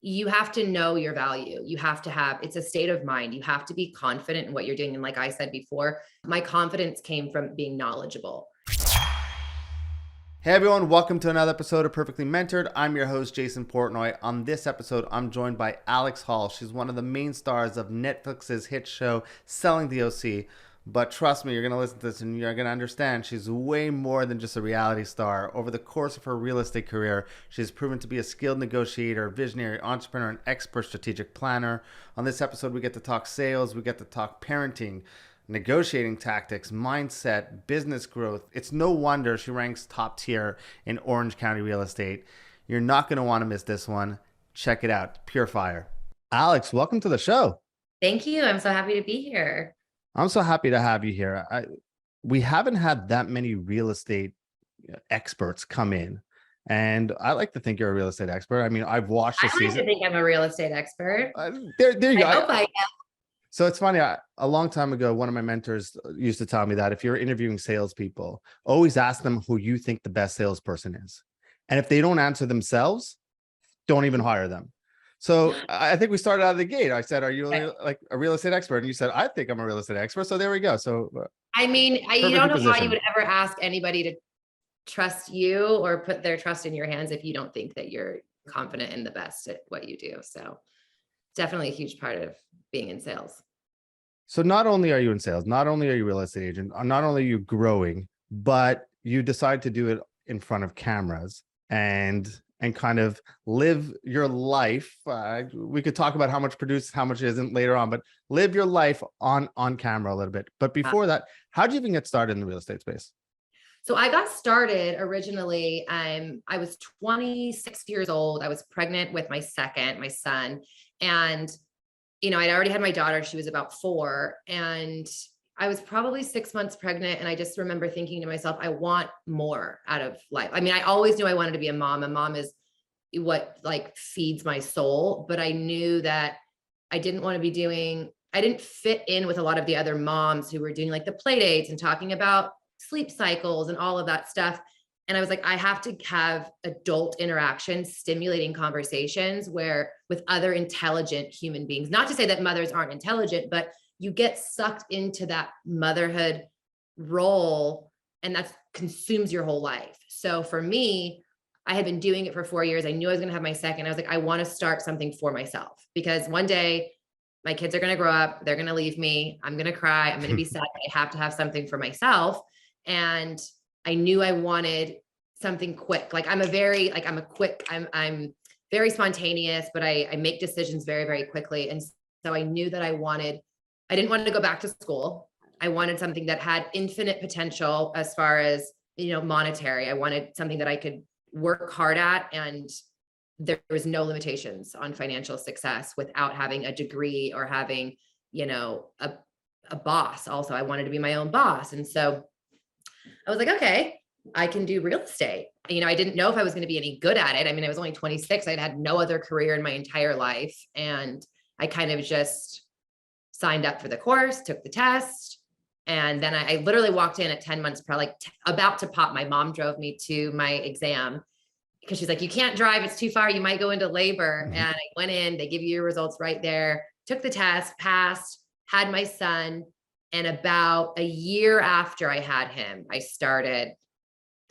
you have to know your value. You have to have, it's a state of mind. You have to be confident in what you're doing. And like I said before, my confidence came from being knowledgeable. Hey everyone, welcome to another episode of Perfectly Mentored. I'm your host, Jason Portnoy. On this episode, I'm joined by Alex Hall. She's one of the main stars of Netflix's hit show, Selling the OC. But trust me, you're going to listen to this and you're going to understand she's way more than just a reality star. Over the course of her real estate career, she's proven to be a skilled negotiator, visionary, entrepreneur, and expert strategic planner. On this episode, we get to talk sales, we get to talk parenting, negotiating tactics, mindset, business growth. It's no wonder she ranks top tier in Orange County real estate. You're not going to want to miss this one. Check it out. Pure fire. Alex, welcome to the show. Thank you. I'm so happy to be here. I'm so happy to have you here. We haven't had that many real estate experts come in. And I like to think you're a real estate expert. I mean, I've watched the season. I like to think I'm a real estate expert. There you go. I hope I am. So it's funny, a long time ago, one of my mentors used to tell me that if you're interviewing salespeople, always ask them who you think the best salesperson is. And if they don't answer themselves, don't even hire them. So I think we started out of the gate. I said, are you like a real estate expert? And you said, I think I'm a real estate expert. So there we go. So I mean, you don't know how you would ever ask anybody to trust you or put their trust in your hands if you don't think that you're confident and the best at what you do. So definitely a huge part of being in sales. So not only are you in sales, not only are you a real estate agent, not only are you growing, but you decide to do it in front of cameras and kind of live your life. We could talk about how much produced, how much isn't later on, but live your life on camera a little bit. But before that, how did you even get started in the real estate space? So I got started originally, I was 26 years old. I was pregnant with my son. And, you know, I'd already had my daughter. She was about 4. And I was probably 6 months pregnant. And I just remember thinking to myself, I want more out of life. I mean, I always knew I wanted to be a mom. A mom is what like feeds my soul. But I knew that I didn't fit in with a lot of the other moms who were doing like the play dates and talking about sleep cycles and all of that stuff. And I was like, I have to have adult interactions, stimulating conversations with other intelligent human beings. Not to say that mothers aren't intelligent, but you get sucked into that motherhood role and that consumes your whole life. So for me, I had been doing it for 4 years. I knew I was going to have my second. I was like, I want to start something for myself because one day my kids are going to grow up. They're going to leave me. I'm going to cry. I'm going to be sad. I have to have something for myself. And I knew I wanted something quick. Like I'm very spontaneous, but I make decisions very, very quickly. And so I knew that I didn't want to go back to school. I wanted something that had infinite potential as far as, you know, monetary. I wanted something that I could work hard at and there was no limitations on financial success without having a degree or having, you know, a boss. Also, I wanted to be my own boss. And so I was like, okay, I can do real estate. You know, I didn't know if I was going to be any good at it. I mean, I was only 26. I'd had no other career in my entire life. And I kind of just signed up for the course, took the test. And then I literally walked in at 10 months, probably about to pop. My mom drove me to my exam because she's like, you can't drive. It's too far. You might go into labor. Mm-hmm. And I went in, they give you your results right there, took the test, passed, had my son. And about a year after I had him, I started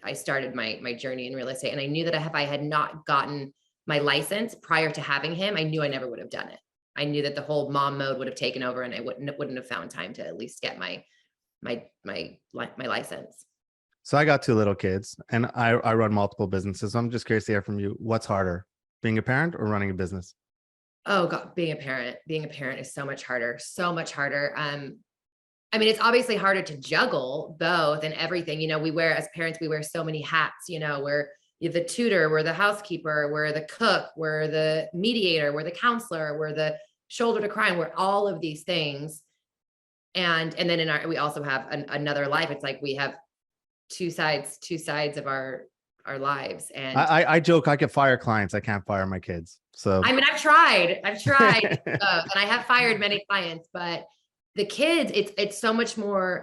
my journey in real estate. And I knew that if I had not gotten my license prior to having him, I knew I never would have done it. I knew that the whole mom mode would have taken over and I wouldn't have found time to at least get my license. So I got 2 little kids and I run multiple businesses. So I'm just curious to hear from you. What's harder, being a parent or running a business? Oh God, being a parent is so much harder. I mean, it's obviously harder to juggle both and everything. You know, as parents, we wear so many hats, you know, we're the tutor, we're the housekeeper, we're the cook, we're the mediator, we're the counselor, we're the shoulder to cry, we're all of these things. And then we also have another life. It's like we have two sides of our lives. And I joke, I could fire clients. I can't fire my kids. So, I mean, I've tried and I have fired many clients, but the kids, it's so much more,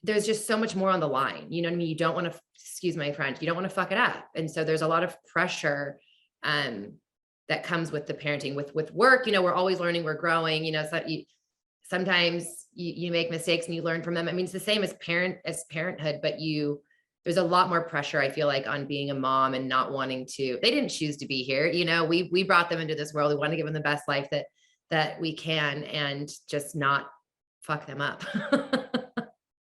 there's just so much more on the line. You know what I mean? You don't want to, excuse my French, you don't want to fuck it up. And so there's a lot of pressure that comes with the parenting. With work, we're always learning, we're growing, so sometimes you make mistakes and you learn from them. I mean, it's the same as parenthood, but there's a lot more pressure, I feel like, on being a mom and not wanting to, they didn't choose to be here. We brought them into this world. We want to give them the best life that we can, and just not fuck them up.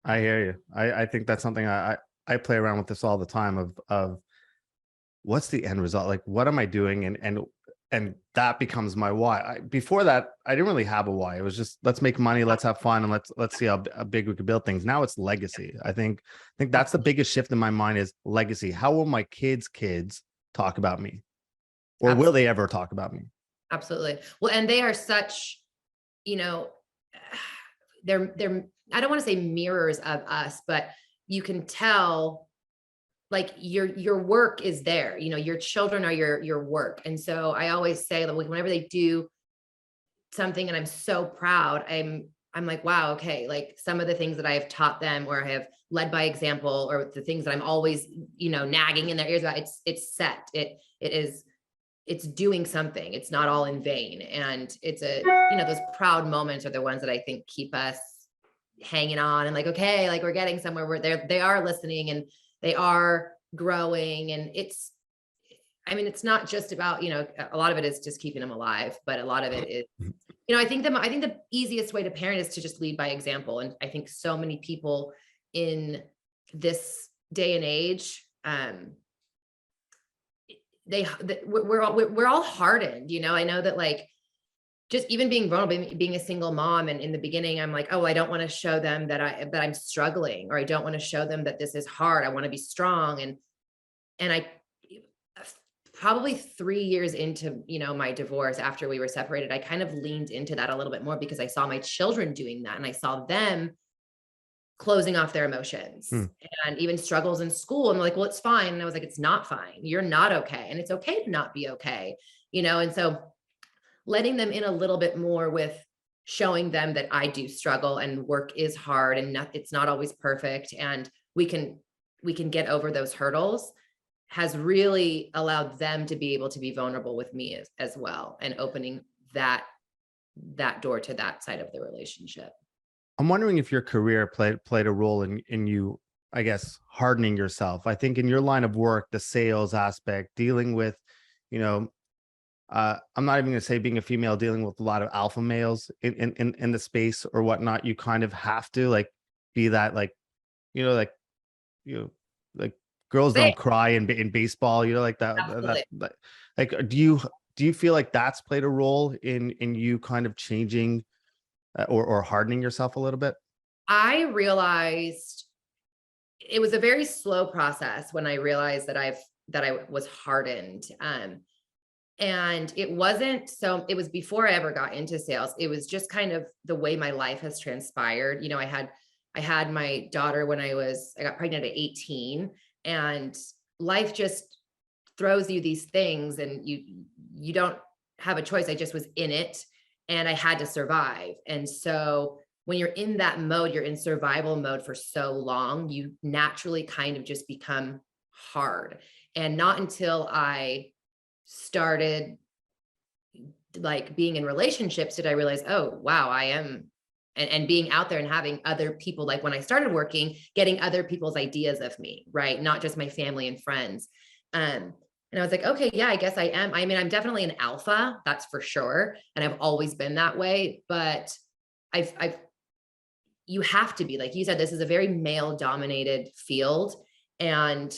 I hear you. I think that's something I play around with this all the time of what's the end result? Like, what am I doing? And that becomes my why. Before that, I didn't really have a why. It was just, let's make money, let's have fun, and let's see how big we can build things. Now it's legacy. I think that's the biggest shift in my mind, is legacy. How will my kids' talk about me? Or will they ever talk about me? Absolutely. Well, and they are such, they're I don't want to say mirrors of us, but you can tell, like, your work is there. Your children are your work. And so I always say that whenever they do something and I'm so proud, I'm like, wow, okay, like some of the things that I have taught them or I have led by example, or the things that I'm always, nagging in their ears about, it's set. It's doing something. It's not all in vain. And it's those proud moments are the ones that I think keep us hanging on and like, okay, like we're getting somewhere where they are listening and they are growing. And it's not just about, a lot of it is just keeping them alive, but a lot of it is, I think the easiest way to parent is to just lead by example. And I think so many people in this day and age, we're all hardened. I know that, like, just even being vulnerable, being a single mom. And in the beginning, I'm like, oh, I don't want to show them that I'm struggling, or I don't want to show them that this is hard. I want to be strong. And I probably 3 years into, my divorce, after we were separated, I kind of leaned into that a little bit more because I saw my children doing that. And I saw them closing off their emotions and even struggles in school. And they're like, well, it's fine. And I was like, it's not fine. You're not okay. And it's okay to not be okay. And so letting them in a little bit more with showing them that I do struggle and work is hard and it's not always perfect. And we can get over those hurdles has really allowed them to be able to be vulnerable with me as well, and opening that door to that side of the relationship. I'm wondering if your career played a role in you, I guess, hardening yourself. I think in your line of work, the sales aspect, dealing with, I'm not even going to say being a female, dealing with a lot of alpha males in the space or whatnot. You kind of have to, like, be that, like, like girls don't cry in baseball, like that. Like, do you feel like that's played a role in you kind of changing or hardening yourself a little bit? I realized it was a very slow process when I realized that I was hardened. And it was before I ever got into sales. It was just kind of the way my life has transpired. I had my daughter when I got pregnant at 18, and life just throws you these things and you don't have a choice. I just was in it and I had to survive. And so when you're in that mode, you're in survival mode for so long, you naturally kind of just become hard. And not until I started, like, being in relationships did I realize, oh, wow, I am, and being out there and having other people, like when I started working, getting other people's ideas of me, right? Not just my family and friends. And I was like, okay, yeah, I guess I am. I mean, I'm definitely an alpha, that's for sure. And I've always been that way, but you have to be, like you said, this is a very male dominated field, and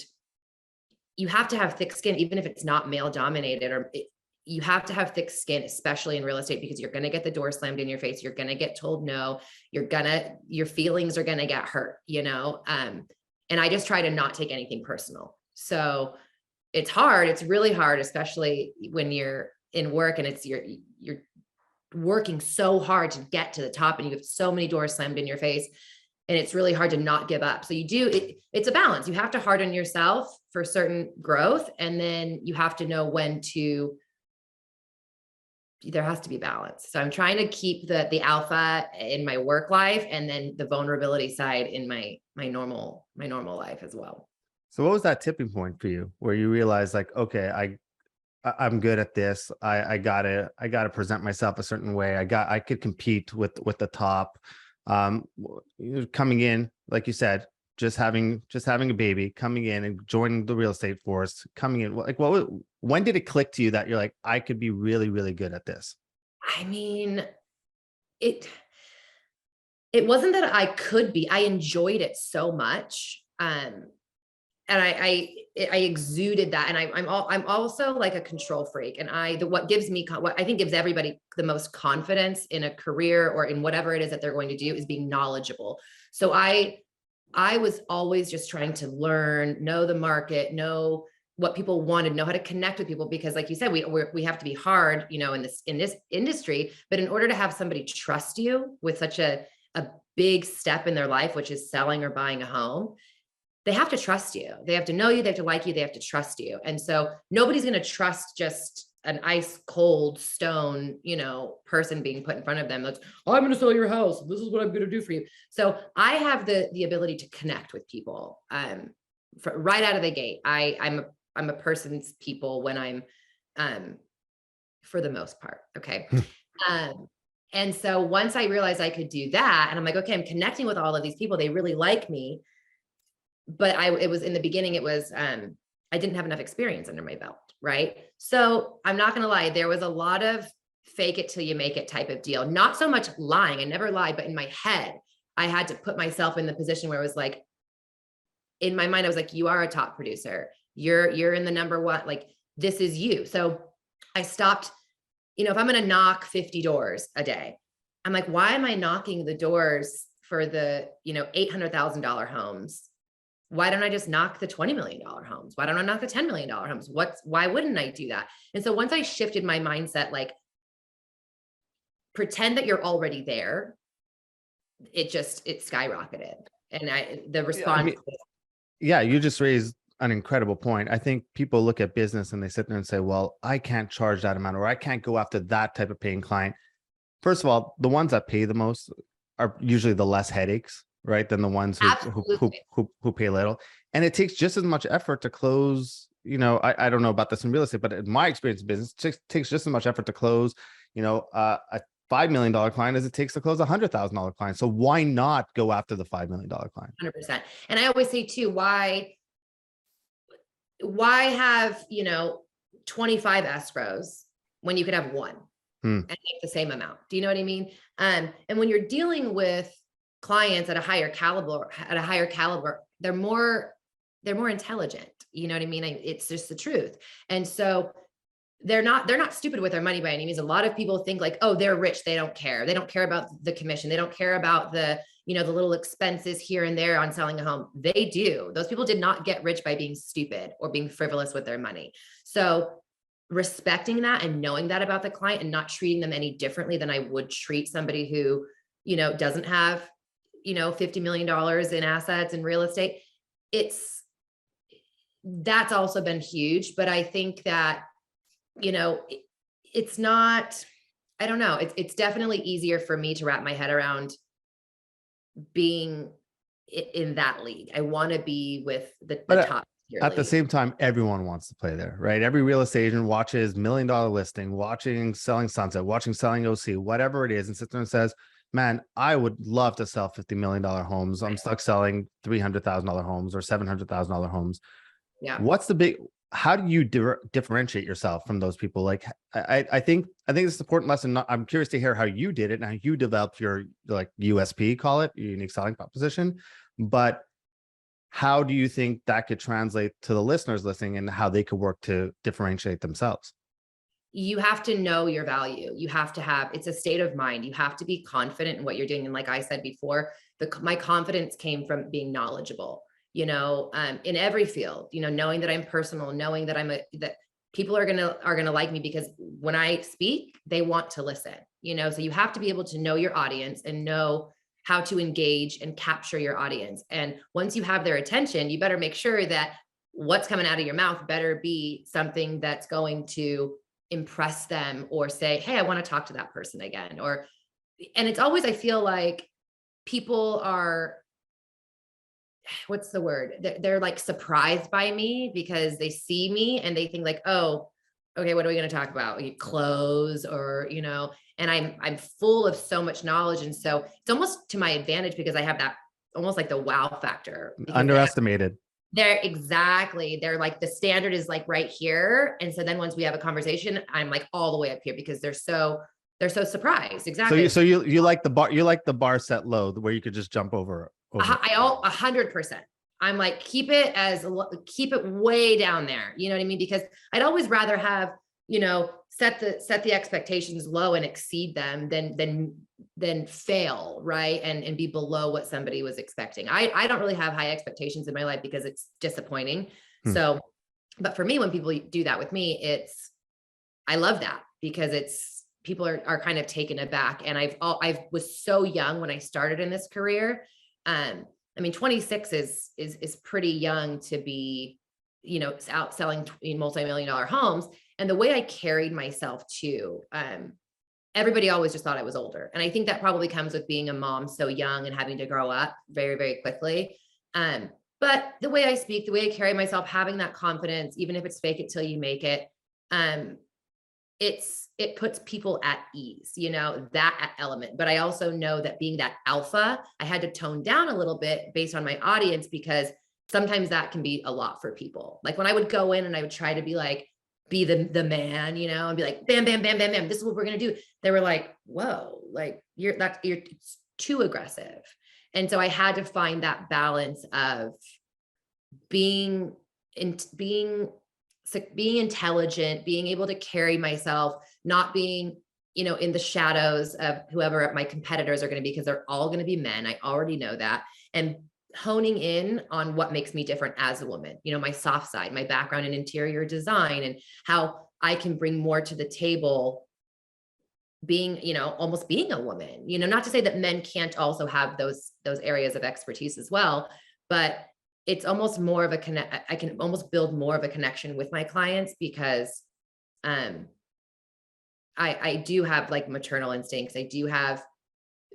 you have to have thick skin, even if it's not male dominated, you have to have thick skin, especially in real estate, because you're going to get the door slammed in your face. You're going to get told no, your feelings are going to get hurt, and I just try to not take anything personal. So it's hard. It's really hard, especially when you're in work and you're working so hard to get to the top and you have so many doors slammed in your face, and it's really hard to not give up. So it's a balance. You have to harden yourself for certain growth, and then you have to know there has to be balance. So I'm trying to keep the alpha in my work life, and then the vulnerability side in my normal life as well. So what was that tipping point for you where you realized, like, okay, I'm good at this. I gotta present myself a certain way. I could compete with the top. Coming in, like you said, just having a baby, coming in and joining the real estate force, coming in, like, when did it click to you that you're like, I could be really, really good at this? I mean, it it wasn't that I could be. I enjoyed it so much. And I exuded that. And I'm also like a control freak. And what gives me, what I think gives everybody the most confidence in a career or in whatever it is that they're going to do is being knowledgeable. So I was always just trying to learn, know the market, know what people wanted, know how to connect with people. Because like you said, we have to be hard, in this industry, but in order to have somebody trust you with such a big step in their life, which is selling or buying a home, they have to trust you. They have to know you. They have to like you. They have to trust you. And so nobody's going to trust just an ice cold stone, person being put in front of them. That's, oh, I'm going to sell your house. This is what I'm going to do for you. So I have the ability to connect with people. Right out of the gate. I'm a person's people when I'm, for the most part. Okay. And so once I realized I could do that, and I'm like, okay, I'm connecting with all of these people. They really like me. But it was in the beginning, it was, I didn't have enough experience under my belt. Right. So I'm not going to lie. There was a lot of fake it till you make it type of deal. Not so much lying. I never lied, but in my head, I had to put myself in the position where it was like, in my mind, I was like, you are a top producer. You're in the number one, like, this is you. So I stopped, if I'm going to knock 50 doors a day, I'm like, why am I knocking the doors for the, $800,000 homes? Why don't I just knock the $20 million homes? Why don't I knock the $10 million homes? Why wouldn't I do that? And so once I shifted my mindset, like, pretend that you're already there, it skyrocketed. And the Yeah, I response. mean, yeah, you just raised an incredible point. I think people look at business and they sit there and say, well, I can't charge that amount, or I can't go after that type of paying client. First of all, the ones that pay the most are usually the less headaches, right? Than the ones who pay little. And it takes just as much effort to close. I don't know about this in real estate, but in my experience in business, it takes just as much effort to close, a $5 million client as it takes to close a $100,000 client. So why not go after the $5 million client? 100%. And I always say too, why have, 25 escrows when you could have one and make the same amount? Do you know what I mean? And when you're dealing with clients at a higher caliber, they're more intelligent. You know what I mean? It's just the truth. And so they're not stupid with their money by any means. A lot of people think like, oh, they're rich. They don't care. They don't care about the commission. They don't care about the little expenses here and there on selling a home. They do. Those people did not get rich by being stupid or being frivolous with their money. So respecting that and knowing that about the client and not treating them any differently than I would treat somebody who, doesn't have, $50 million in assets in real estate. That's also been huge. But I think that, it's not, I don't know. It's definitely easier for me to wrap my head around being in that league. I want to be with the top. At the same time, everyone wants to play there, right? Every real estate agent watches $1 million listing, watching Selling Sunset, watching Selling OC, whatever it is, and sits there and says, man, I would love to sell $50 million homes. I'm stuck selling $300,000 homes or $700,000 homes. Yeah. How do you differentiate yourself from those people? Like, I think this is an important lesson. I'm curious to hear how you did it and how you developed your USP, call it, your unique selling proposition. But how do you think that could translate to the listeners listening and how they could work to differentiate themselves? You have to know your value. You have to it's a state of mind. You have to be confident in what you're doing. And like I said before, my confidence came from being knowledgeable, in every field, knowing that I'm personal, knowing that that people are going to like me because when I speak, they want to listen, so you have to be able to know your audience and know how to engage and capture your audience. And once you have their attention, you better make sure that what's coming out of your mouth better be something that's going to impress them or say, hey, I want to talk to that person again. And it's always, I feel like people are, what's the word? They're like surprised by me because they see me and they think like, oh, okay, what are we going to talk about? Clothes or, and I'm full of so much knowledge. And so it's almost to my advantage because I have that almost like the wow factor. Underestimated. They're like, the standard is like right here. And so then once we have a conversation, I'm like all the way up here because they're so surprised. Exactly. So you like the bar set low where you could just jump over. 100%. I'm like, keep it way down there. You know what I mean? Because I'd always rather have, set the expectations low and exceed them than fail. Right. And be below what somebody was expecting. I don't really have high expectations in my life because it's disappointing. So, but for me, when people do that with me, I love that because people are kind of taken aback. And I was so young when I started in this career. 26 is pretty young to be, out selling multi-million-dollar homes. And the way I carried myself too, everybody always just thought I was older. And I think that probably comes with being a mom so young and having to grow up very, very quickly. But the way I speak, the way I carry myself, having that confidence, even if it's fake it till you make it, it puts people at ease, that element. But I also know that being that alpha, I had to tone down a little bit based on my audience, because sometimes that can be a lot for people. Like when I would go in and I would try to be the man, and be like, bam, bam, bam, bam, bam, this is what we're going to do. They were like, whoa, like you're too aggressive. And so I had to find that balance of being intelligent, being able to carry myself, not being, in the shadows of whoever my competitors are going to be, because they're all going to be men. I already know that. And honing in on what makes me different as a woman, my soft side, my background in interior design, and how I can bring more to the table being, almost being a woman, not to say that men can't also have those areas of expertise as well, but it's almost more of I can almost build more of a connection with my clients because, I do have like maternal instincts.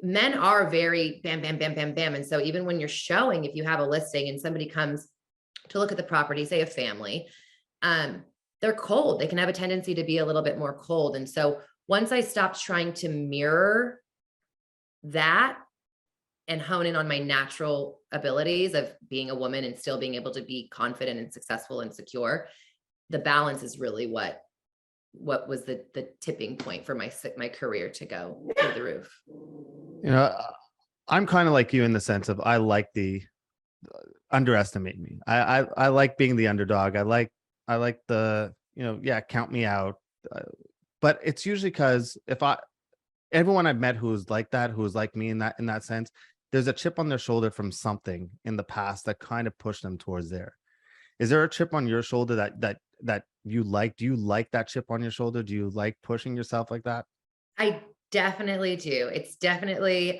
Men are very bam, bam, bam, bam, bam. And so even when you're showing, if you have a listing and somebody comes to look at the property, say a family, they're cold. They can have a tendency to be a little bit more cold. And so once I stopped trying to mirror that and hone in on my natural abilities of being a woman and still being able to be confident and successful and secure, the balance is really what was the tipping point for my career to go through the roof. I'm kind of like you in the sense of I like the underestimate me. I like being the underdog. I like the, count me out. But it's usually because everyone I've met who's like that, who's like me in that sense, there's a chip on their shoulder from something in the past that kind of pushed them towards there. Is there a chip on your shoulder that you like? Do you like that chip on your shoulder? Do you like pushing yourself like that? I definitely do. It's definitely,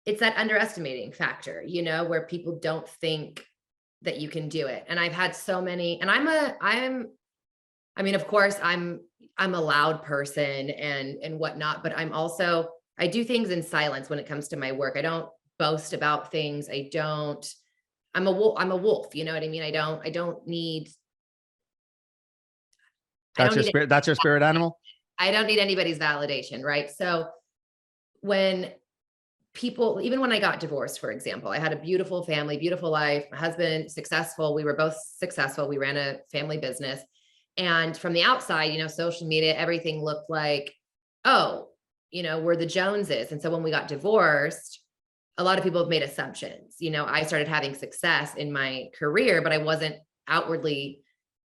it's that underestimating factor, where people don't think that you can do it. And I've had so many, and of course I'm a loud person and whatnot, but I do things in silence when it comes to my work. I don't boast about things. I'm a wolf. You know what I mean? I don't need. That's your spirit animal. I don't need anybody's validation. Right. So when even when I got divorced, for example, I had a beautiful family, beautiful life, my husband, successful. We were both successful. We ran a family business. And from the outside, social media, everything looked like, oh, we're the Joneses. And so when we got divorced, a lot of people have made assumptions. I started having success in my career, but I wasn't outwardly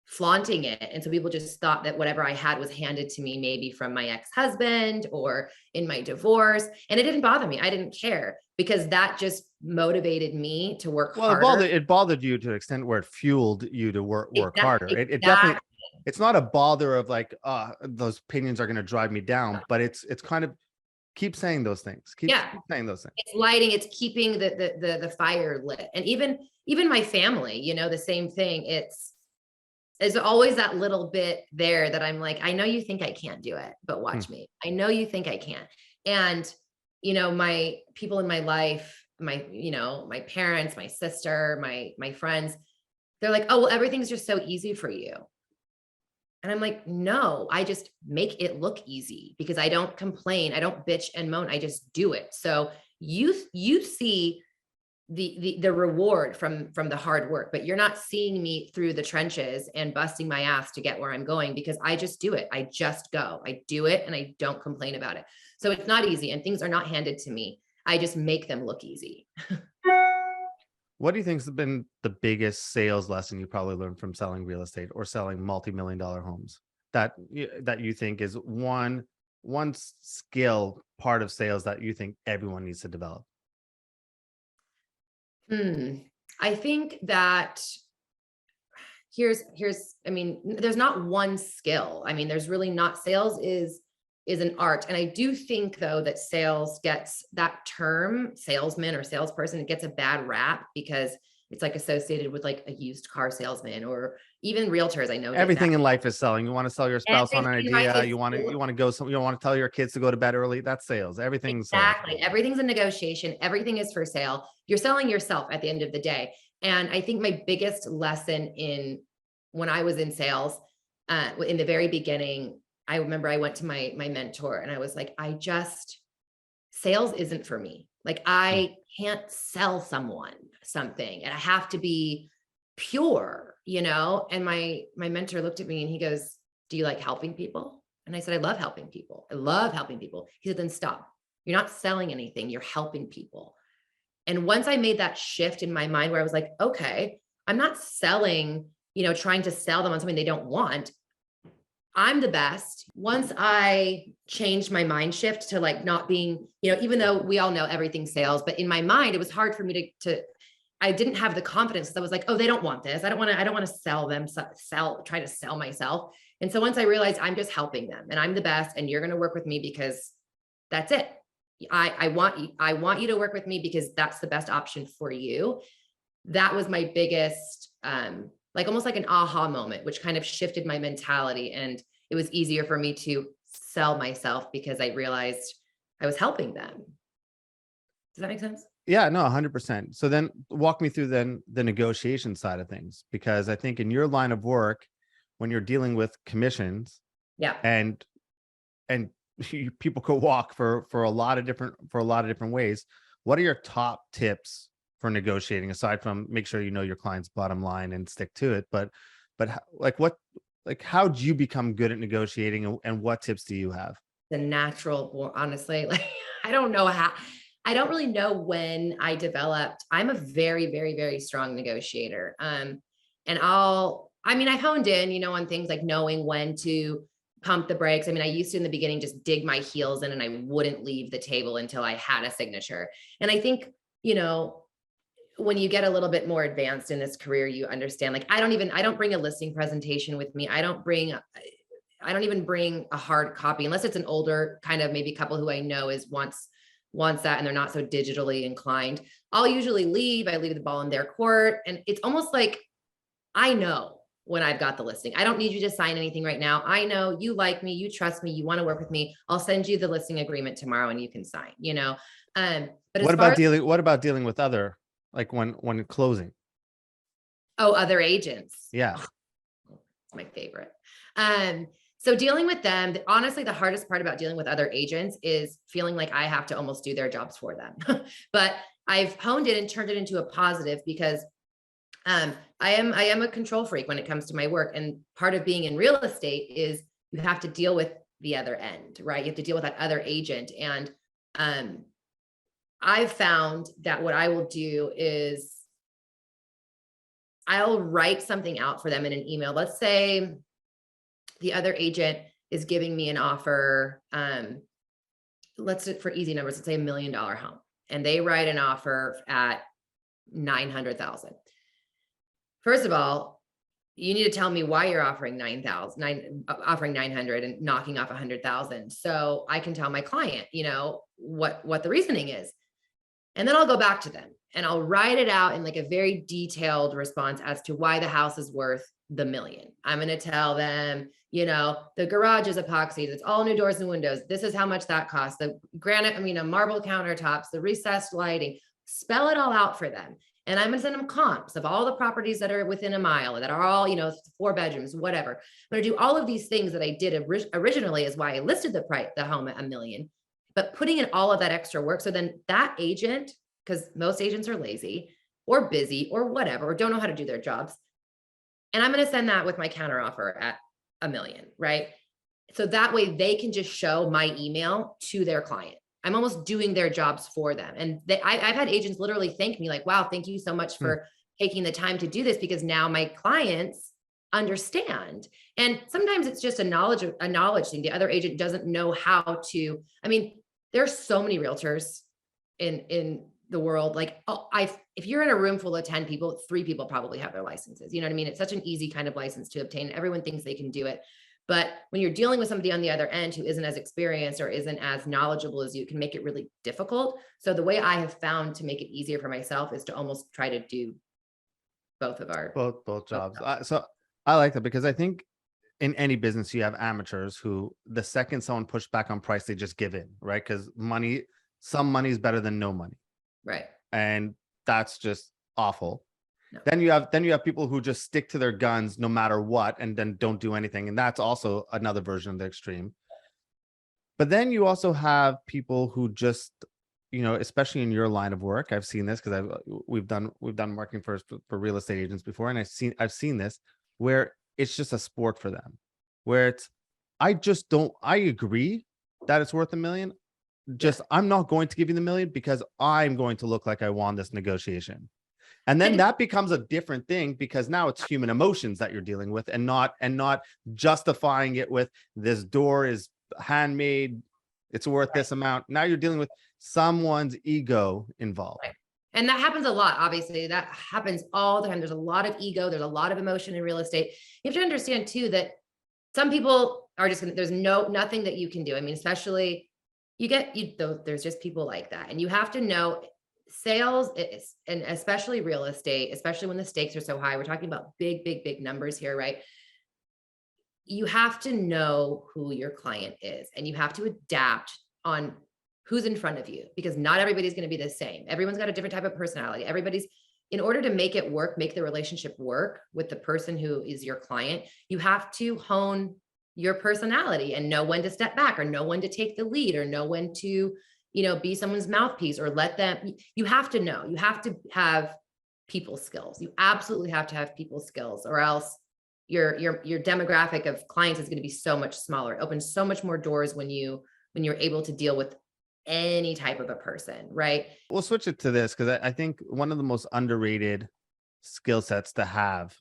flaunting it. And so people just thought that whatever I had was handed to me, maybe from my ex-husband or in my divorce. And it didn't bother me. I didn't care because that just motivated me to work harder. It bothered you to an extent where it fueled you to work harder. It definitely, it's not a bother of like, those opinions are going to drive me down, but it's kind of keep saying those things. Keep saying those things. It's lighting, it's keeping the fire lit. And even my family, the same thing. There's always that little bit there that I'm like, I know you think I can't do it, but watch me. I know you think I can. And, my people in my life, my parents, my sister, my friends, they're like, oh, well, everything's just so easy for you. And I'm like, no, I just make it look easy because I don't complain. I don't bitch and moan. I just do it. So you see the reward from the hard work, but you're not seeing me through the trenches and busting my ass to get where I'm going because I just do it. I just go. I do it and I don't complain about it. So it's not easy and things are not handed to me. I just make them look easy. What do you think has been the biggest sales lesson you probably learned from selling real estate or selling multi-million-dollar homes that you think is one skill part of sales that you think everyone needs to develop? I think that here's, I mean, there's not one skill. I mean, there's really not. Sales is an art. And I do think though that sales gets that term salesman or salesperson, it gets a bad rap because it's like associated with like a used car salesman or even realtors. I know Everything in life is selling. You want to sell your spouse on an everything, right? idea. You want to go some, you want to tell your kids to go to bed early. That's sales. Everything's sales. Exactly. Everything's a negotiation. Everything is for sale. You're selling yourself at the end of the day. And I think my biggest lesson when I was in sales, in the very beginning, I remember I went to my mentor and I was like, sales isn't for me. Like I can't sell someone something and I have to be pure, And my mentor looked at me and he goes, do you like helping people? And I said, I love helping people. I love helping people. He said, then stop. You're not selling anything. You're helping people. And once I made that shift in my mind where I was like, okay, I'm not selling, trying to sell them on something they don't want. I'm the best. Once I changed my mind shift to like not being, even though we all know everything's sales, but in my mind, it was hard for me to I didn't have the confidence. I was like, oh, they don't want this. I don't want to sell them, try to sell myself. And so once I realized I'm just helping them and I'm the best and you're going to work with me because that's it. I want you to work with me because that's the best option for you. That was my biggest, almost like an aha moment, which kind of shifted my mentality. And it was easier for me to sell myself because I realized I was helping them. Does that make sense? Yeah, no, 100%. So then walk me through then the negotiation side of things, because I think in your line of work, when you're dealing with commissions, yeah, and people could walk for a lot of different ways. What are your top tips for negotiating, aside from make sure you know your client's bottom line and stick to it? But how do you become good at negotiating, and what tips do you have? The natural, honestly, like I don't know how. I don't really know when I developed. I'm a very, very, very strong negotiator. And I've honed in, on things like knowing when to pump the brakes. I mean, I used to in the beginning just dig my heels in and I wouldn't leave the table until I had a signature. And I think, when you get a little bit more advanced in this career, you understand, like, I don't bring a listing presentation with me. I don't even bring a hard copy unless it's an older kind of maybe couple who I know wants that and they're not so digitally inclined. I'll usually leave. I leave the ball in their court. And it's almost like I know when I've got the listing. I don't need you to sign anything right now. I know you like me, you trust me, you want to work with me. I'll send you the listing agreement tomorrow and you can sign, But what about dealing with other, like when closing? Oh, other agents. Yeah. It's my favorite. So dealing with them, honestly, the hardest part about dealing with other agents is feeling like I have to almost do their jobs for them. But I've honed it and turned it into a positive because I am a control freak when it comes to my work. And part of being in real estate is you have to deal with the other end, right? You have to deal with that other agent. And I've found that what I will do is I'll write something out for them in an email. Let's say the other agent is giving me an offer. For easy numbers, let's say $1 million home, and they write an offer at 900,000. First of all, you need to tell me why you're offering offering 900 and knocking off 100,000. So I can tell my client, what the reasoning is. And then I'll go back to them and I'll write it out in like a very detailed response as to why the house is worth the $1 million. I'm going to tell them, the garage is epoxy. It's all new doors and windows. This is how much that costs. The granite, marble countertops, the recessed lighting, spell it all out for them. And I'm going to send them comps of all the properties that are within a mile that are all, 4 bedrooms, whatever. I'm going to do all of these things that I did originally is why I listed the home at $1 million, but putting in all of that extra work. So then that agent, because most agents are lazy or busy or whatever, or don't know how to do their jobs. And I'm going to send that with my counteroffer at $1 million, right? So that way they can just show my email to their client. I'm almost doing their jobs for them. And I've had agents literally thank me like, wow, thank you so much for taking the time to do this, because now my clients understand. And sometimes it's just a knowledge thing. The other agent doesn't know how to. I mean, there's so many realtors in the world. Like, if you're in a room full of 10 people, 3 people probably have their licenses. You know what I mean? It's such an easy kind of license to obtain. Everyone thinks they can do it. But when you're dealing with somebody on the other end who isn't as experienced or isn't as knowledgeable as you, can make it really difficult. So the way I have found to make it easier for myself is to almost try to do both of our both jobs. So I like that, because I think in any business you have amateurs who, the second someone pushed back on price, they just give in, right? Because some money is better than no money, right? And that's just awful. No. Then you have people who just stick to their guns no matter what, and then don't do anything. And that's also another version of the extreme. But then you also have people who just, especially in your line of work, I've seen this because we've done working for real estate agents before. And I've seen this where it's just a sport for them, where I agree that it's worth $1 million. I'm not going to give you the $1 million because I'm going to look like I won this negotiation. And then that becomes a different thing, because now it's human emotions that you're dealing with, and not justifying it with, this door is handmade, it's worth this amount. Now you're dealing with someone's ego involved. Right. And that happens a lot. Obviously, that happens all the time. There's a lot of ego. There's a lot of emotion in real estate. You have to understand too, that some people are just there's nothing that you can do. I mean, especially there's just people like that. And you have to know sales is, and especially real estate, especially when the stakes are so high, we're talking about big, big, big numbers here, right? You have to know who your client is, and you have to adapt on who's in front of you, because not everybody's going to be the same. Everyone's got a different type of personality. In order to make it work, make the relationship work with the person who is your client, you have to hone your personality and know when to step back, or know when to take the lead, or know when to be someone's mouthpiece, or let them. You have to know. You have to have people skills. You absolutely have to have people skills, or else your demographic of clients is going to be so much smaller. It opens so much more doors when you're able to deal with any type of a person, right? We'll switch it to this, because I think one of the most underrated skill sets to have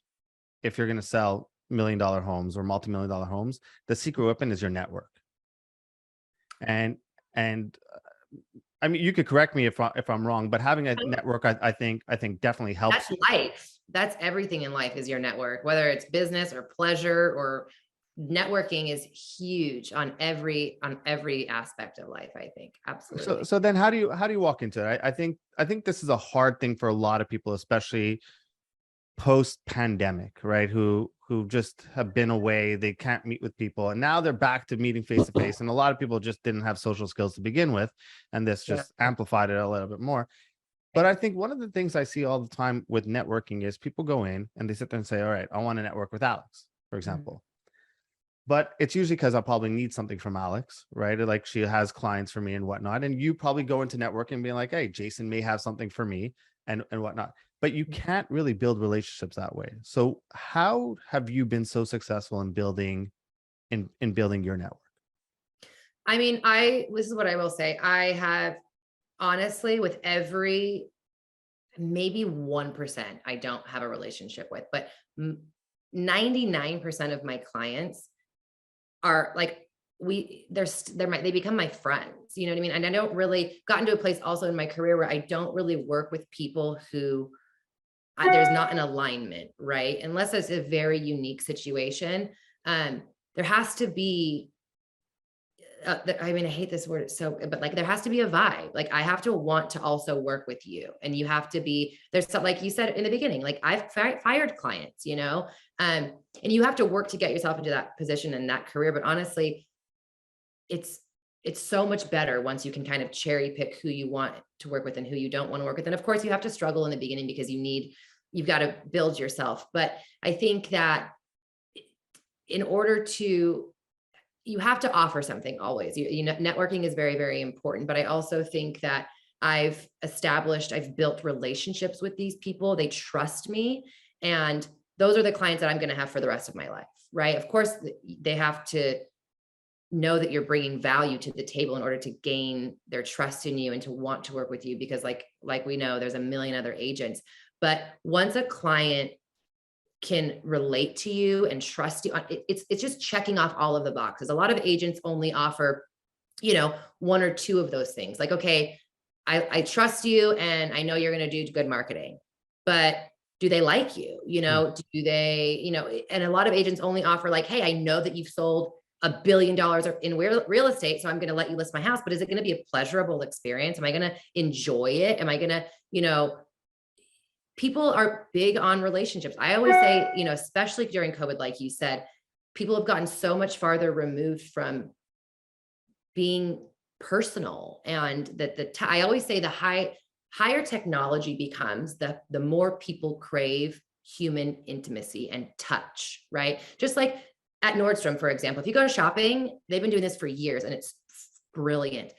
if you're going to sell $1 million homes or multi-million-dollar homes, the secret weapon is your network. And I mean, you could correct me if I'm wrong, but having a network, I think definitely helps. That's life. That's everything in life, is your network, whether it's business or pleasure, or networking is huge on every aspect of life, I think. Absolutely. So then how do you walk into it? I think this is a hard thing for a lot of people, especially post-pandemic, right? Who just have been away, they can't meet with people, and now they're back to meeting face to face. And a lot of people just didn't have social skills to begin with, and this just amplified it a little bit more. But I think one of the things I see all the time with networking is people go in and they sit there and say, all right, I want to network with Alex, for example. But it's usually because I'll probably need something from Alex, right? Like, she has clients for me and whatnot. And you probably go into networking and being like, hey, Jason may have something for me and whatnot. But you can't really build relationships that way. So how have you been so successful in building your network? I mean, this is what I will say. I have, honestly, with maybe 1% I don't have a relationship with, but 99% of my clients are like, they become my friends, you know what I mean? And I don't really gotten to a place also in my career where I don't really work with people who there's not an alignment, right? Unless it's a very unique situation. There has to be, I mean, I hate this word, but like, there has to be a vibe. Like, I have to want to also work with you, and you have to be, like you said in the beginning, like, I've fired clients, and you have to work to get yourself into that position and that career. But honestly, it's so much better once you can kind of cherry pick who you want to work with and who you don't want to work with. And of course you have to struggle in the beginning because you've got to build yourself. But I think that in order to, you have to offer something always. You know, networking is very, very important. But I also think that I've built relationships with these people. They trust me. And those are the clients that I'm going to have for the rest of my life, right? Of course, they have to know that you're bringing value to the table in order to gain their trust in you and to want to work with you. Because like we know, there's a million other agents. But once a client can relate to you and trust you, it's just checking off all of the boxes. A lot of agents only offer, one or two of those things. Like, okay, I trust you and I know you're going to do good marketing, but do they like you? Do they, and a lot of agents only offer like, hey, I know that you've sold $1 billion in real estate, so I'm going to let you list my house, but is it going to be a pleasurable experience? Am I going to enjoy it? Am I going to, people are big on relationships. I always say, especially during COVID, like you said, people have gotten so much farther removed from being personal, and that I always say the higher technology becomes, the more people crave human intimacy and touch, right? Just like at Nordstrom, for example, if you go to shopping, they've been doing this for years and it's brilliant.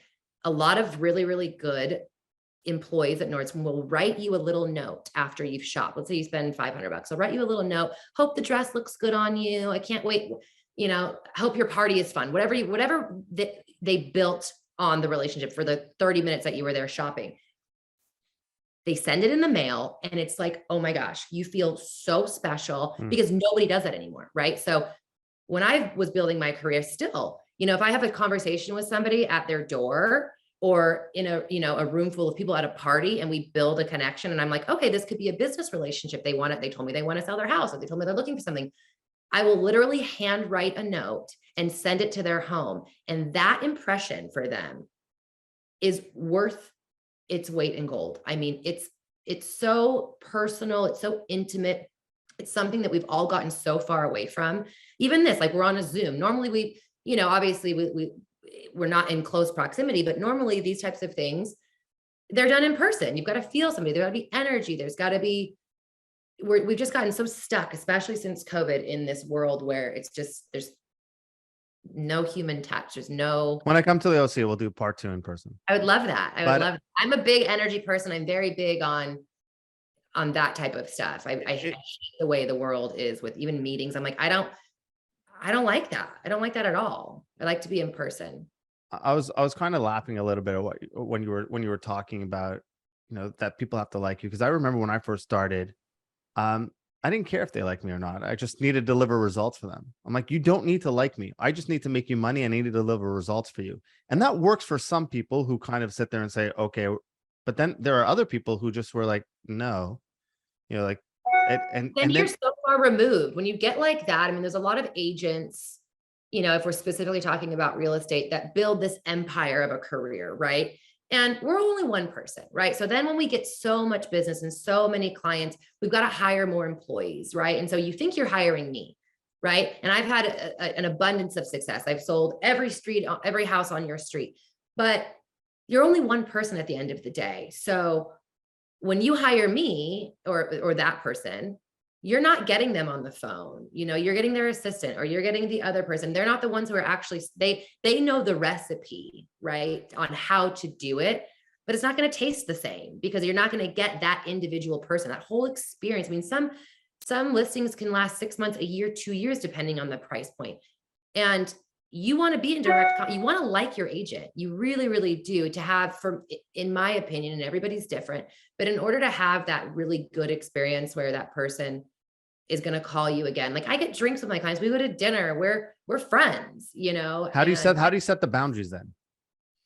A lot of really, really good employees at Nordstrom will write you a little note after you've shopped. Let's say you spend $500. They'll write you a little note. Hope the dress looks good on you. I can't wait. Hope your party is fun. Whatever they built on the relationship for the 30 minutes that you were there shopping. They send it in the mail and it's like, oh my gosh, you feel so special because nobody does that anymore. Right. So when I was building my career still, if I have a conversation with somebody at their door or in a room full of people at a party and we build a connection and I'm like, okay, this could be a business relationship. They told me they want to sell their house, or they told me they're looking for something. I will literally handwrite a note and send it to their home. And that impression for them is worth its weight in gold. I mean, it's so personal. It's so intimate. It's something that we've all gotten so far away from. Even this, like we're on a Zoom. Normally obviously we're not in close proximity, but normally these types of things, they're done in person. You've got to feel somebody. There's got to be energy. There's got to be, we've just gotten so stuck, especially since COVID, in this world where it's just, there's no human touch. There's no. When I come to the OC, we'll do part 2 in person. I would love that. I'm a big energy person. I'm very big on that type of stuff. I hate the way the world is with even meetings. I'm like, I don't like that. I don't like that at all. I like to be in person. I was kind of laughing a little bit at when you were talking about, that people have to like you. Because I remember when I first started, I didn't care if they like me or not. I just need to deliver results for them. I'm like, you don't need to like me. I just need to make you money. I need to deliver results for you. And that works for some people who kind of sit there and say, okay, but then there are other people who just were like, no, like, and you're so far removed when you get like that. I mean, there's a lot of agents, if we're specifically talking about real estate, that build this empire of a career, right? And we're only one person, right? So then when we get so much business and so many clients, we've got to hire more employees, right? And so you think you're hiring me, right? And I've had an abundance of success. I've sold every house on your street, but you're only one person at the end of the day. So when you hire me or that person, you're not getting them on the phone. You're getting their assistant or you're getting the other person. They're not the ones who are actually, they know the recipe, right, on how to do it, but it's not going to taste the same because you're not going to get that individual person, that whole experience. I mean, some listings can last 6 months, a year, 2 years, depending on the price point. And you want to be in direct, you want to like your agent. You really, really do, to have, in my opinion, and everybody's different, but in order to have that really good experience where that person is going to call you again. Like I get drinks with my clients. We go to dinner. We're friends, How do you set the boundaries then?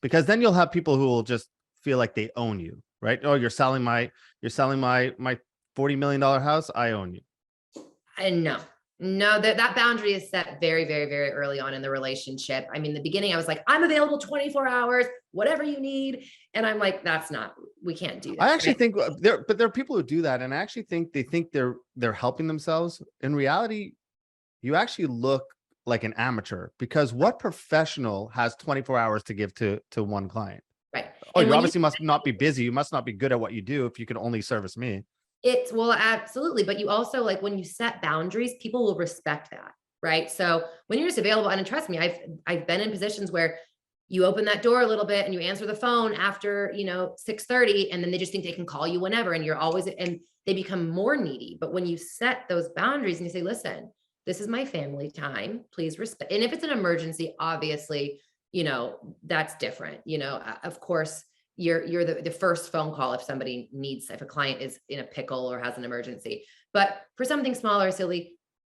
Because then you'll have people who will just feel like they own you, right? Oh, you're selling my $40 million house. I own you. And no, that boundary is set very, very, very early on in the relationship. I mean, the beginning, I was like, I'm available 24 hours, whatever you need. And I'm like, we can't do that. I actually think there are people who do that. And I actually think they're helping themselves. In reality, you actually look like an amateur, because what professional has 24 hours to give to one client? Right. Oh, And you when obviously must not be busy. You must not be good at what you do if you can only service me. It's well, absolutely. But you also, like, when you set boundaries, people will respect that. Right. So when you're just available, and trust me, I've been in positions where you open that door a little bit and you answer the phone after, 6:30, and then they just think they can call you whenever. And you're always, and they become more needy. But when you set those boundaries and you say, listen, this is my family time, please respect. And if it's an emergency, obviously, that's different. Of course, you're the first phone call if somebody needs, if a client is in a pickle or has an emergency. But for something smaller, silly,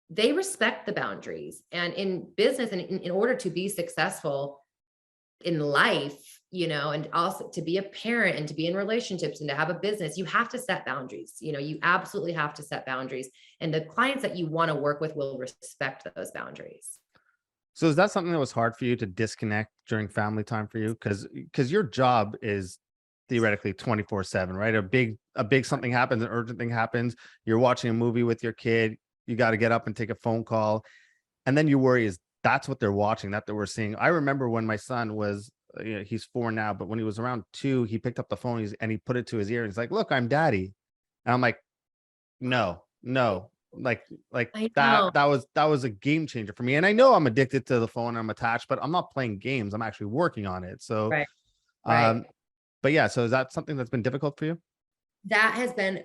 they respect the boundaries. And in business, and in order to be successful in life, and also to be a parent and to be in relationships and to have a business, you have to set boundaries. You absolutely have to set boundaries, and the clients that you want to work with will respect those boundaries. So is that something that was hard for you to disconnect during family time for you? Because your job is theoretically 24/7, right? A big something happens, an urgent thing happens. You're watching a movie with your kid. You got to get up and take a phone call. And then you worry, is that's what they're watching, that we're seeing. I remember when my son was, he's 4 now, but when he was around 2, he picked up the phone and he put it to his ear and he's like, look, I'm daddy. And I'm like, no, like that was a game changer for me. And I know I'm addicted to the phone, I'm attached, but I'm not playing games. I'm actually working on it. So, Right. But yeah, so is that something that's been difficult for you? That has been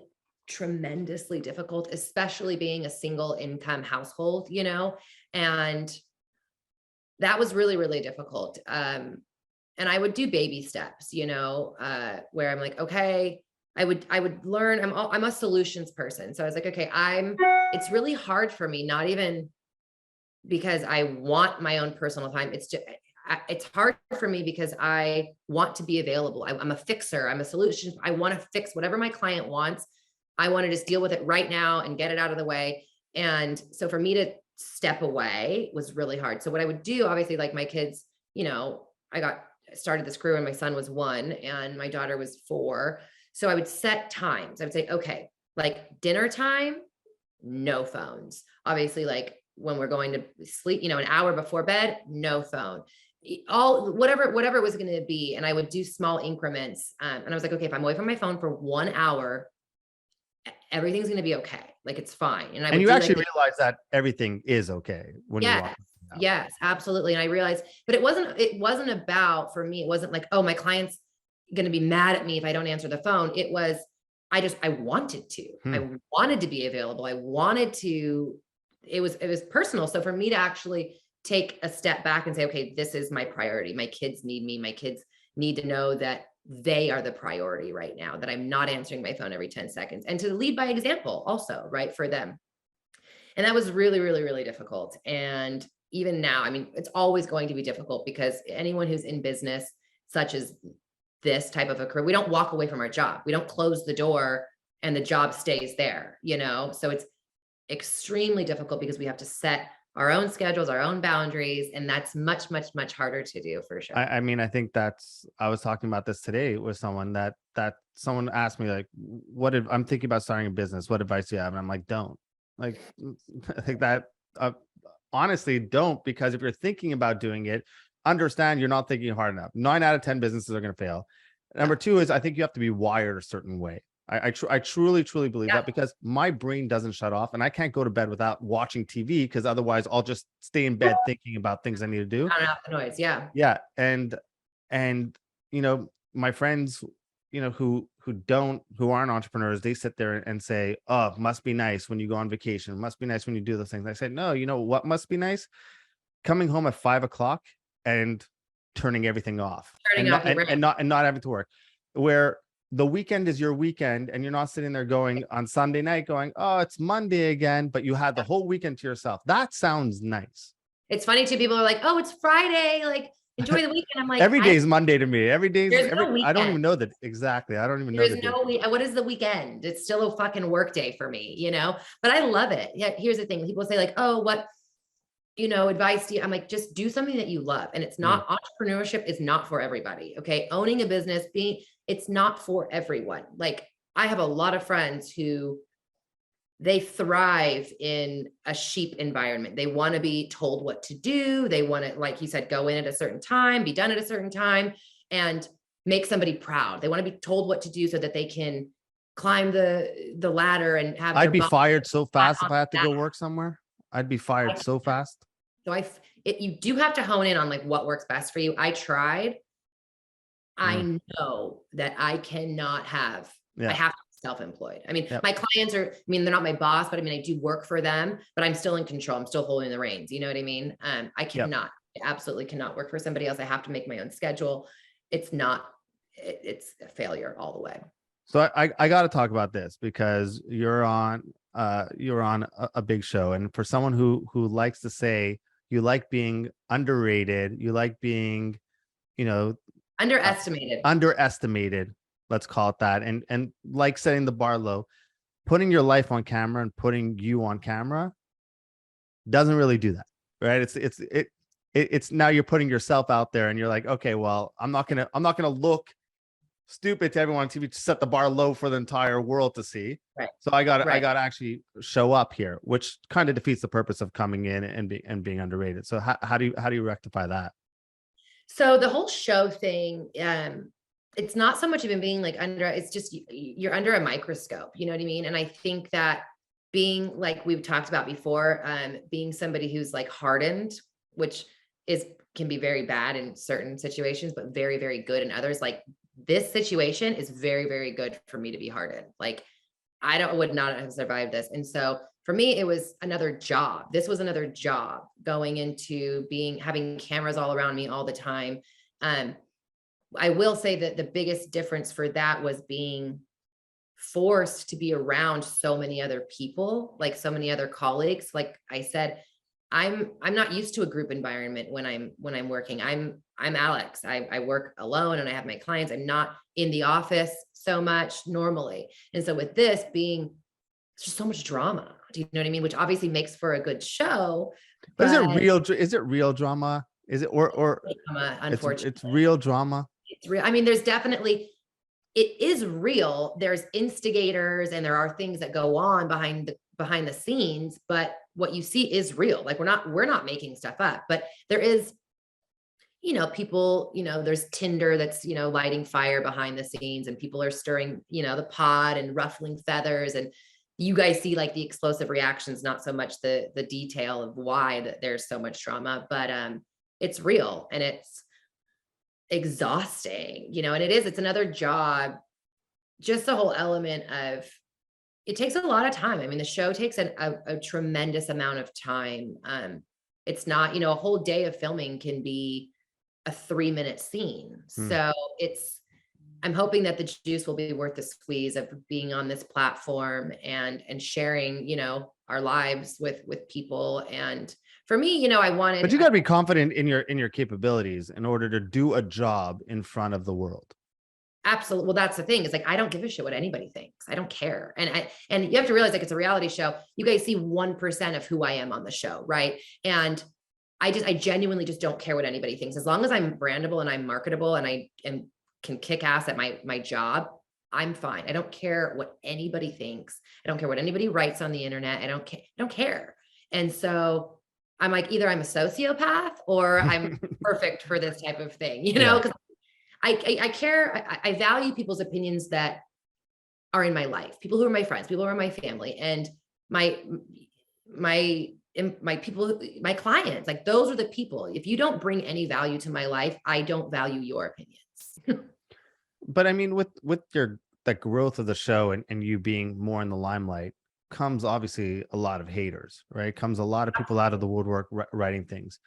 tremendously difficult, especially being a single income household, and that was really, really difficult. And I would do baby steps, where I'm like, okay, I would learn. I'm a solutions person. So I was like, okay, it's really hard for me, not even because I want my own personal time. It's hard for me because I want to be available. I'm a fixer. I'm a solution. I want to fix whatever my client wants. I want to just deal with it right now and get it out of the way. And so for me to step away was really hard. So what I would do, obviously, like my kids, I started this career when my son was 1 and my daughter was 4. So I would set times. I would say, okay, like dinner time, no phones. Obviously, like when we're going to sleep, an hour before bed, no phone. All whatever it was going to be. And I would do small increments. And I was like, okay, if I'm away from my phone for 1 hour, everything's going to be okay. Like, it's fine. And you actually realize that everything is okay when you walk. Yes, absolutely. And I realized, but it wasn't about, for me, it wasn't like, oh, my client's going to be mad at me if I don't answer the phone. It was, I wanted to, I wanted to be available. I wanted to, it was personal. So for me to actually take a step back and say, okay, this is my priority. My kids need me. My kids need to know that they are the priority right now, that I'm not answering my phone every 10 seconds, and to lead by example also, right, for them. And that was really, really, really difficult. And even now, I mean, it's always going to be difficult, because anyone who's in business, such as this type of a career, we don't walk away from our job. We don't close the door and the job stays there, So it's extremely difficult because we have to set our own schedules, our own boundaries. And that's much, much, much harder to do, for sure. I mean, I think I was talking about this today with someone that someone asked me, like, I'm thinking about starting a business. What advice do you have? And I'm like, don't. Like, I think that honestly, don't, because if you're thinking about doing it, understand you're not thinking hard enough. 9 out of 10 businesses are going to fail. Number 2 is, I think you have to be wired a certain way. I truly believe that, because my brain doesn't shut off, and I can't go to bed without watching TV, because otherwise I'll just stay in bed thinking about things I need to do. Drown out the noise. Yeah. And my friends, who aren't entrepreneurs, they sit there and say, oh, must be nice when you go on vacation. Must be nice when you do those things. I said, no, what must be nice? Coming home at 5 o'clock and turning everything off, and not having to work, where the weekend is your weekend, and you're not sitting there going on Sunday night going, oh, it's Monday again, but you had the whole weekend to yourself. That sounds nice. It's funny too. People are like, oh, it's Friday. Like, enjoy the weekend. I'm like, every day is Monday to me. Every day is I don't even know that. Exactly. I don't even know. There's no week. What is the weekend? It's still a fucking work day for me, but I love it. Yeah. Here's the thing. People say like, oh, what, advice do you? I'm like, just do something that you love. And it's not, entrepreneurship is not for everybody. Okay. Owning a business, it's not for everyone. Like, I have a lot of friends who they thrive in a sheep environment. They want to be told what to do. They want to, like you said, go in at a certain time, be done at a certain time, and make somebody proud. They want to be told what to do so that they can climb the ladder and have. I'd be fired so fast if I had to go work somewhere. I'd be fired so fast. So you do have to hone in on like what works best for you. I tried. I know that I cannot have. I have to be self-employed. I mean, my clients are. I mean, they're not my boss, but I mean, I do work for them. But I'm still in control. I'm still holding the reins. You know what I mean? I cannot. I absolutely cannot work for somebody else. I have to make my own schedule. It's not. It's a failure all the way. So I got to talk about this because you're on a big show, and for someone who likes to say you like being underrated, you like being, underestimated, let's call it that, and like setting the bar low, putting your life on camera and putting you on camera doesn't really do that, right? It's now you're putting yourself out there, and you're like, okay, well, I'm not gonna look stupid to everyone on TV to set the bar low for the entire world to see. Right. So I got to actually show up here, which kind of defeats the purpose of coming in and being underrated. So how do you rectify that? So the whole show thing, it's not so much even being like it's just you're under a microscope, you know what I mean? And I think that being, like we've talked about before, being somebody who's like hardened, which can be very bad in certain situations, but very, very good in others. Like this situation is very, very good for me to be hardened. Like would not have survived this. And so for me, it was another job. This was another job going into having cameras all around me all the time. I will say that the biggest difference for that was being forced to be around so many other people, like so many other colleagues. Like I said, I'm not used to a group environment when I'm working. I'm Alex. I work alone and I have my clients. I'm not in the office so much normally. And so with this being just so much drama, do you know what I mean? Which obviously makes for a good show. But is it real drama? Is it or drama, unfortunately. It's real drama. It's real. I mean, it is real. There's instigators and there are things that go on behind the scenes, but what you see is real. Like we're not making stuff up, but there is, people, there's Tinder that's, lighting fire behind the scenes, and people are stirring, the pot and ruffling feathers, and you guys see like the explosive reactions, not so much the detail of why that there's so much drama, but it's real and it's exhausting, and it's another job. Just the whole element of it takes a lot of time. I mean, the show takes a tremendous amount of time. It's not, a whole day of filming can be a 3-minute scene. So I'm hoping that the juice will be worth the squeeze of being on this platform and sharing, our lives with people. And for me, but you got to be confident in your capabilities in order to do a job in front of the world. Absolutely. Well, that's the thing. It's like, I don't give a shit what anybody thinks. I don't care. And you have to realize, like, it's a reality show. You guys see 1% of who I am on the show. Right. And I genuinely just don't care what anybody thinks. As long as I'm brandable and I'm marketable and I can kick ass at my job, I'm fine. I don't care what anybody thinks. I don't care what anybody writes on the internet. I don't care. And so I'm like, either I'm a sociopath or I'm perfect for this type of thing, because I care. I value people's opinions that are in my life, people who are my friends, people who are my family, and my people, my clients. Like, those are the people. If you don't bring any value to my life, I don't value your opinions. But I mean, with the growth of the show and you being more in the limelight comes obviously a lot of haters, right? Comes a lot of people out of the woodwork writing things.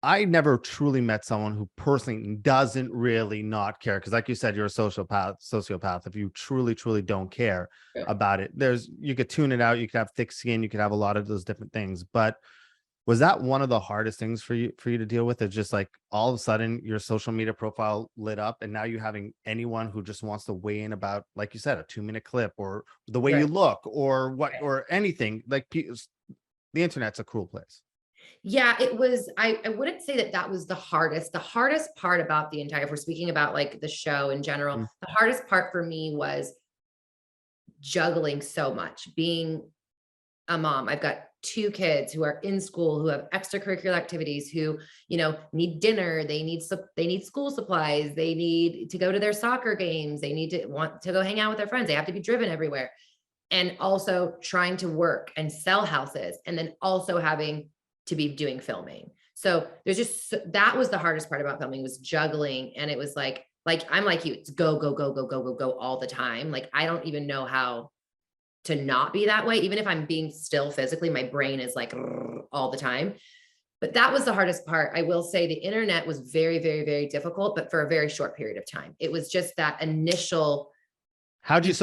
I never truly met someone who personally doesn't really not care. Because like you said, you're a sociopath. If you truly don't care about it, you could tune it out. You could have thick skin. You could have a lot of those different things. But was that one of the hardest things for you to deal with? It's just like all of a sudden your social media profile lit up, and now you having anyone who just wants to weigh in about, like you said, a 2-minute clip or the way you look or what or anything. Like, the internet's a cruel place. Yeah, it was. I wouldn't say that was the hardest. The hardest part about if we're speaking about like the show in general, the hardest part for me was juggling so much, being a mom. I've got 2 kids who are in school, who have extracurricular activities, who, need dinner. They need school supplies. They need to go to their soccer games. They need to want to go hang out with their friends. They have to be driven everywhere. And also trying to work and sell houses, and then also having to be doing filming. So there's just, that was the hardest part about filming, was juggling. And it was like, I'm like you, it's go, go, go, go, go, go, go all the time. Like, I don't even know how to not be that way. Even if I'm being still physically, my brain is like all the time. But that was the hardest part. I will say the internet was very, very, very difficult, but for a very short period of time. It was just that initial. How'd you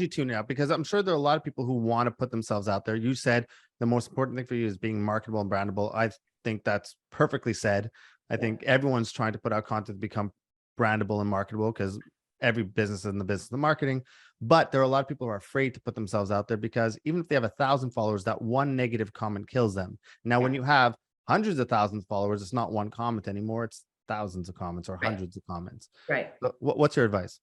tune it out? Because I'm sure there are a lot of people who want to put themselves out there. You said the most important thing for you is being marketable and brandable. I think that's perfectly said. I think everyone's trying to put out content to become brandable and marketable, because every business is in the business of marketing. But there are a lot of people who are afraid to put themselves out there, because even if they have 1,000 followers, that one negative comment kills them. Now, when you have hundreds of thousands of followers, it's not one comment anymore. It's thousands of comments or hundreds of comments. Right. So what's your advice?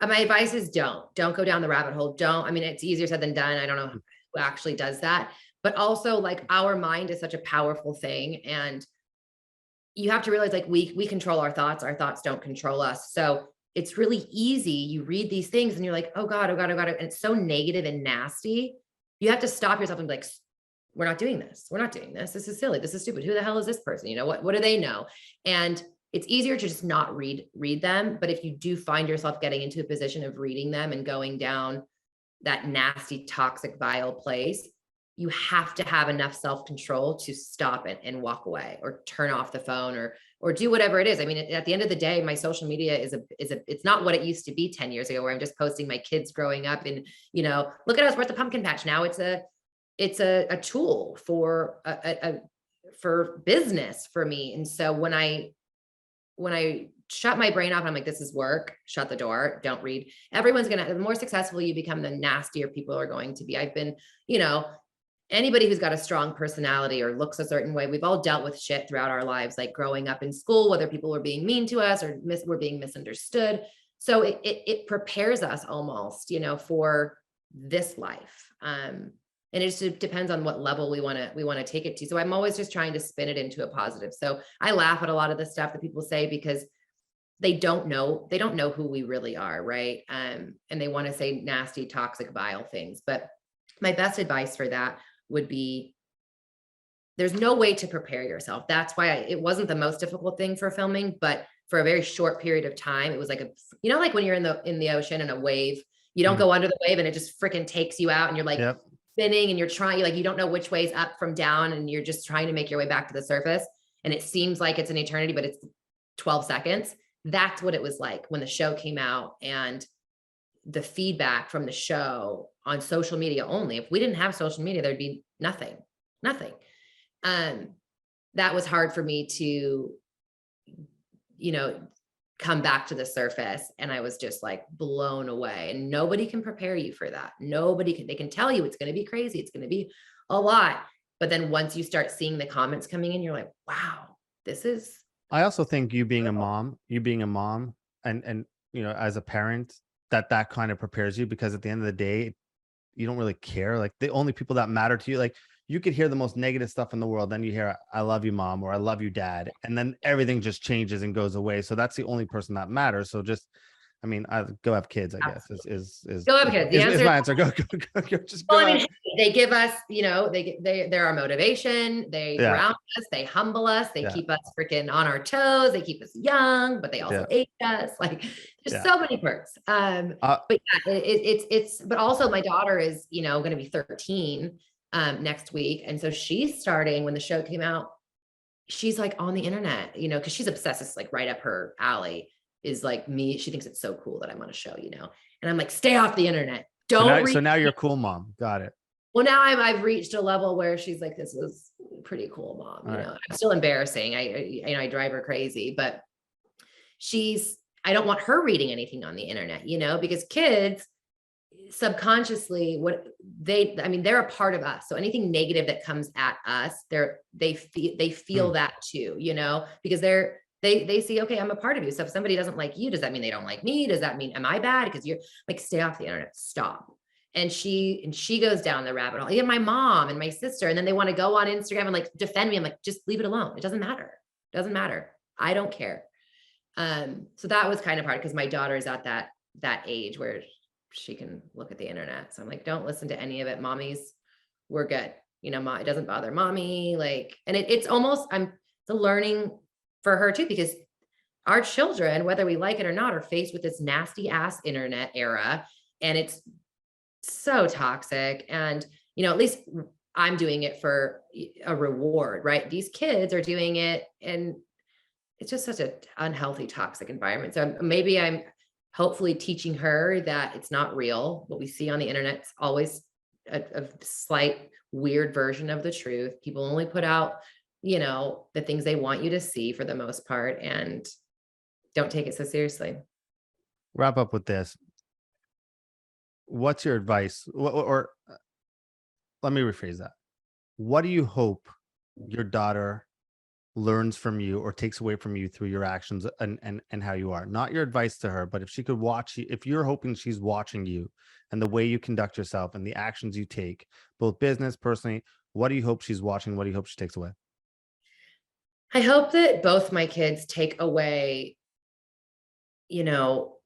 My advice is don't go down the rabbit hole. It's easier said than done. I don't know who actually does that, but also, like, our mind is such a powerful thing. And you have to realize, like, we control our thoughts don't control us. So it's really easy. You read these things and you're like, oh God, oh God, oh God. And it's so negative and nasty. You have to stop yourself and be like, we're not doing this. We're not doing this. This is silly. This is stupid. Who the hell is this person? What do they know? And it's easier to just not read them. But if you do find yourself getting into a position of reading them and going down that nasty, toxic, vile place, you have to have enough self-control to stop it and walk away, or turn off the phone, or do whatever it is. I mean, at the end of the day, my social media it's not what it used to be 10 years ago, where I'm just posting my kids growing up and, look at us, we're at the pumpkin patch. Now it's a tool for for business for me. And so when I shut my brain off, I'm like, this is work, shut the door, don't read. The more successful you become, the nastier people are going to be. I've been, anybody who's got a strong personality or looks a certain way, we've all dealt with shit throughout our lives, like growing up in school, whether people were being mean to us or we're being misunderstood. So it prepares us almost, for this life. And it just depends on what level we want to take it to. So I'm always just trying to spin it into a positive. So I laugh at a lot of the stuff that people say, because they don't know who we really are. Right. And they want to say nasty, toxic, vile things. But my best advice for that would be, there's no way to prepare yourself. That's why it wasn't the most difficult thing for filming, but for a very short period of time, it was like like when you're in the ocean and a wave, you don't go under the wave and it just freaking takes you out, and you're like spinning, and you don't know which way is up from down, and you're just trying to make your way back to the surface. And it seems like it's an eternity, but it's 12 seconds. That's what it was like when the show came out. And the feedback from the show on social media only, if we didn't have social media, there'd be nothing. That was hard for me to, come back to the surface. And I was just like blown away, and nobody can prepare you for that. They can tell you it's going to be crazy. It's going to be a lot. But then once you start seeing the comments coming in, you're like, wow, this is. I also think you being a mom and, as a parent, that kind of prepares you, because at the end of the day, you don't really care. Like, the only people that matter to you, like, you could hear the most negative stuff in the world, then you hear, I love you, mom, or I love you, dad. And then everything just changes and goes away. So that's the only person that matters. So just, go have kids, I guess, is go have kids. Is my answer. Go, just go. Well, they give us, they're our motivation. They ground us. They humble us. They keep us freaking on our toes. They keep us young, but they also age us. Like, there's so many perks. But but also my daughter is, going to be 13 next week. And so she's starting, when the show came out, she's like on the internet, because she's obsessed. It's like right up her alley, is like me. She thinks it's so cool that I'm on a show, and I'm like, stay off the internet. So now you're a cool mom. Got it. Well, now I've reached a level where she's like, this is pretty cool, mom. Right. I'm still embarrassing. I drive her crazy, but I don't want her reading anything on the internet, because kids subconsciously, they're a part of us. So anything negative that comes at us, they feel that too, because They see, okay, I'm a part of you. So if somebody doesn't like you, does that mean they don't like me? Does that mean, am I bad? Because you're like, stay off the internet, stop. And she goes down the rabbit hole. Yeah, my mom and my sister. And then they want to go on Instagram and like defend me. I'm like, just leave it alone. It doesn't matter. It doesn't matter. I don't care. So that was kind of hard because my daughter is at that age where she can look at the internet. So I'm like, don't listen to any of it. Mommies, we're good. You know, it doesn't bother mommy. Like, and it's almost, it's a learning for her too, because our children, whether we like it or not, are faced with this nasty ass internet era. And it's so toxic. And, you know, at least I'm doing it for a reward, right? These kids are doing it, and it's just such an unhealthy, toxic environment. So maybe I'm hopefully teaching her that it's not real. What we see on the internet is always a slight weird version of the truth. People only put out, you know, the things they want you to see for the most part, and don't take it so seriously. Wrap up with this. What's your advice? Or let me rephrase that. What do you hope your daughter learns from you or takes away from you through your actions and how you are? Not your advice to her, but if she could watch you, if you're hoping she's watching you and the way you conduct yourself and the actions you take, both business, personally, what do you hope she's watching? What do you hope she takes away? I hope that both my kids take away, you know,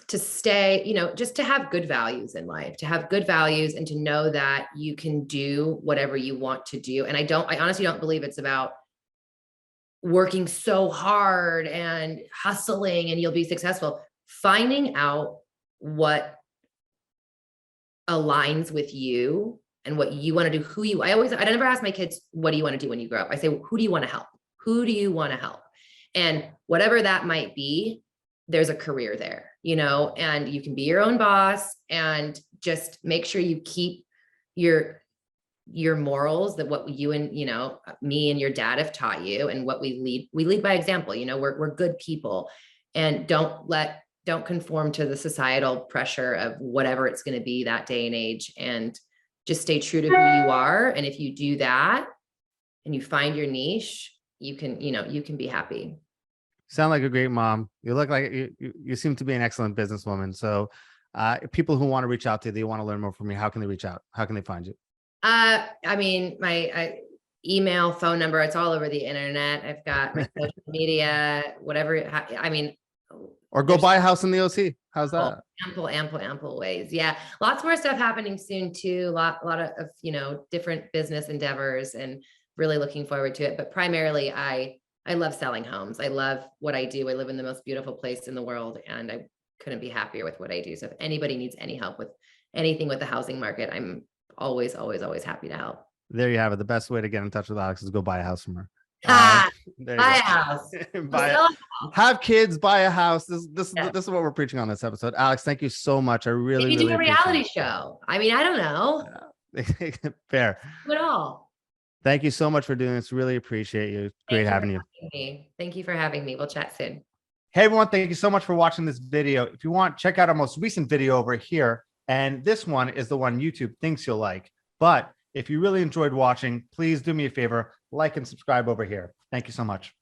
to stay, you know, just to have good values in life, to have good values and to know that you can do whatever you want to do. And I honestly don't believe it's about working so hard and hustling and you'll be successful. Finding out what aligns with you and what you want to do, I never ask my kids, what do you want to do when you grow up? I say, who do you want to help? Who do you want to help? And whatever that might be, there's a career there, you know, and you can be your own boss, and just make sure you keep your morals, that what you and, you know, me and your dad have taught you, and what we lead by example. You know, we're good people, and don't conform to the societal pressure of whatever it's going to be that day and age, and just stay true to who you are. And if you do that and you find your niche, you can be happy. Sound like a great mom. You look like you seem to be an excellent businesswoman. So people who want to reach out to you, they want to learn more from you, how can they reach out? How can they find you? I mean, my email, phone number, it's all over the internet. I've got my social media, whatever. I mean, or go buy a house in the OC. How's that? Ample ways. Yeah. Lots more stuff happening soon too. A lot of, you know, different business endeavors, and really looking forward to it. But primarily I love selling homes. I love what I do. I live in the most beautiful place in the world, and I couldn't be happier with what I do. So if anybody needs any help with anything with the housing market, I'm always happy to help. There you have it. The best way to get in touch with Alex is go buy a house from her. Buy a house. Have kids, buy a house. This is what we're preaching on this episode. Alex, thank you so much. I really do a reality show. I mean, I don't know. Yeah. Fair. Do it all. Thank you so much for doing this. Really appreciate you. Great having you. Thank you for having me. We'll chat soon. Hey everyone, thank you so much for watching this video. If you want, check out our most recent video over here. And this one is the one YouTube thinks you'll like. But if you really enjoyed watching, please do me a favor, like and subscribe over here. Thank you so much.